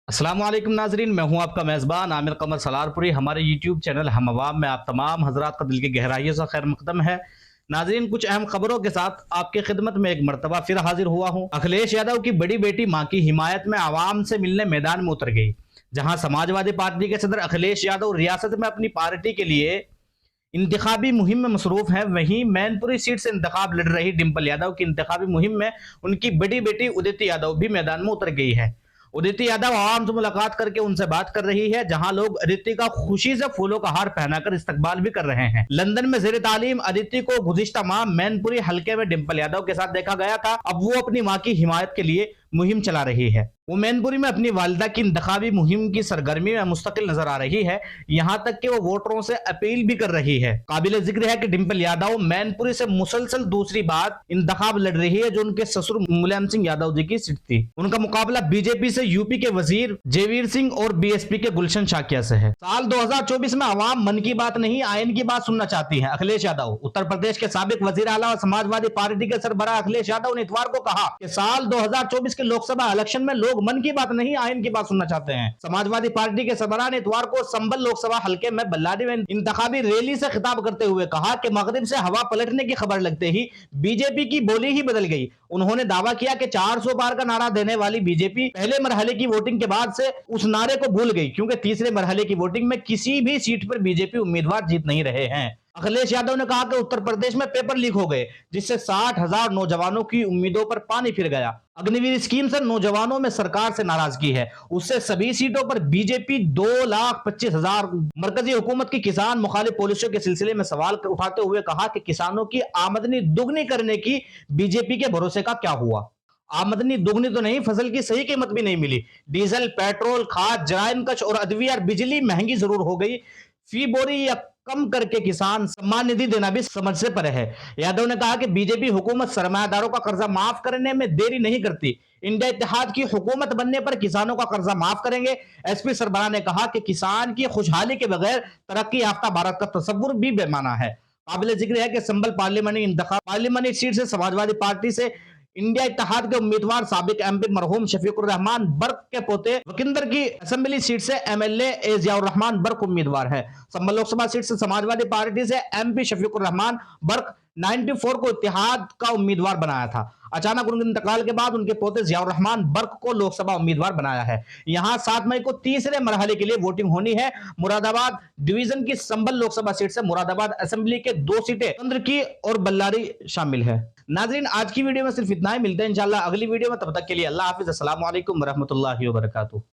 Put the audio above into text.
अस्सलाम वालेकुम नाजरीन, मैं हूं आपका मेज़बान आमिर कमर सलारपुरी। हमारे यूट्यूब चैनल हम अवाम में आप तमाम हजरात का दिल की गहराइयों से खैर मकदम है। नाजरीन, कुछ अहम खबरों के साथ आपकी खिदमत में एक मरतबा फिर हाजिर हुआ हूं। अखिलेश यादव की बड़ी बेटी मां की हिमायत में आवाम से मिलने मैदान में उतर गई। जहां समाजवादी पार्टी के सदर अखिलेश यादव रियासत में अपनी पार्टी के लिए इंतखाबी मुहिम में मसरूफ है, वहीं मैनपुरी सीट से इंतखाब लड़ रही डिंपल यादव की इंतखाबी मुहिम में उनकी बड़ी बेटी उदिति यादव भी मैदान में उतर गई है। उदिति यादव आवाम से मुलाकात करके उनसे बात कर रही है, जहां लोग अदिति का खुशी से फूलों का हार पहनाकर इस्तकबाल भी कर रहे हैं। लंदन में ज़ेर तालीम अदिति को गुज़िश्ता माह मैनपुरी हल्के में डिंपल यादव के साथ देखा गया था। अब वो अपनी मां की हिमायत के लिए मुहिम चला रही है। वो मैनपुरी में अपनी वालिदा की इंतखाबी मुहिम की सरगर्मी में मुस्तकिल नजर आ रही है, यहाँ तक कि वो वोटरों से अपील भी कर रही है। काबिल जिक्र है कि डिंपल यादव मैनपुरी से मुसलसल दूसरी बार इंतखाब लड़ रही है, जो उनके ससुर मुलायम सिंह यादव जी की सीट थी। उनका मुकाबला बीजेपी से यूपी के वजीर जेवीर सिंह और बीएसपी के गुलशन शाकिया से है। साल 2024 में आवाम मन की बात नहीं आयन की बात सुनना चाहती है। अखिलेश यादव उत्तर प्रदेश के साबिक वजीर आला और समाजवादी पार्टी के सरबराह अखिलेश यादव ने इतवार को कहा कि साल 2024 के लोकसभा इलेक्शन में लोग मन की बात नहीं आयन की बात सुनना चाहते हैं। समाजवादी पार्टी के सरबराह ने इतवार को संभल लोकसभा हल्के में बल्लारी में इंतखाबी रैली से खिताब करते हुए कहा कि मगरिब से हवा पलटने की खबर लगते ही बीजेपी की बोली ही बदल गई। उन्होंने दावा किया कि 400 पार का नारा देने वाली बीजेपी पहले मरहले की वोटिंग के बाद से उस नारे को भूल गई, क्योंकि तीसरे मरहले की वोटिंग में किसी भी सीट पर बीजेपी उम्मीदवार जीत नहीं रहे हैं। अखिलेश यादव ने कहा कि उत्तर प्रदेश में पेपर लीक हो गए, जिससे 60,000 नौजवानों की उम्मीदों पर पानी फिर गया। अग्निवीर स्कीम से नौजवानों में सरकार से नाराजगी है, उससे सभी सीटों पर बीजेपी 2,25,000। मरकजी हुकूमत की किसान मुखालिफ पॉलिसियों के सिलसिले में सवाल उठाते हुए कहा कि किसानों की आमदनी दुगनी करने की बीजेपी के भरोसे का क्या हुआ। आमदनी दुगनी तो नहीं, फसल की सही कीमत भी नहीं मिली। डीजल, पेट्रोल, खाद, जराइम कश और अद्विया, बिजली महंगी जरूर हो गई। फी बोरी या कम करके किसान सम्मान निधि देना भी समझ से परे है। यादव ने कहा कि बीजेपी हुकूमत सरमायादारों का कर्जा माफ करने में देरी नहीं करती। इंडिया इत्तेहाद की हुकूमत बनने पर किसानों का कर्जा माफ करेंगे। एसपी सरबराह ने कहा कि किसान की खुशहाली के बगैर तरक्की याफ्ता भारत का तस्वुर भी बेमाना है। काबिल जिक्र है कि संभल पार्लियामानी सीट से समाजवादी पार्टी से इंडिया इत्तेहाद के उम्मीदवार साबिक एमपी मरहूम शफीकुर रहमान बर्क के पोते वकिंदर की असेंबली सीट से एमएलए जियाउर रहमान बर्क उम्मीदवार है। संभल लोकसभा सीट से समाजवादी पार्टी से एमपी शफीकुर रहमान बर्क 94 को इत्तेहाद का उम्मीदवार बनाया था। अचानक उनके इंतकाल के बाद उनके पोते जियाउर रहमान बर्क को लोकसभा उम्मीदवार बनाया है। यहां 7 मई को तीसरे मरहले के लिए वोटिंग होनी है। मुरादाबाद डिवीजन की संभल लोकसभा सीट से मुरादाबाद असेंबली के 2 सीटें चंद्र की और बल्लारी शामिल है। नाजरीन, आज की वीडियो में सिर्फ इतना ही। मिलते हैं इंशाल्लाह अगली वीडियो में, तब तक के लिए अल्लाह हाफिज। अस्सलाम वालेकुम रहमतुल्लाहि व बरकातुहू।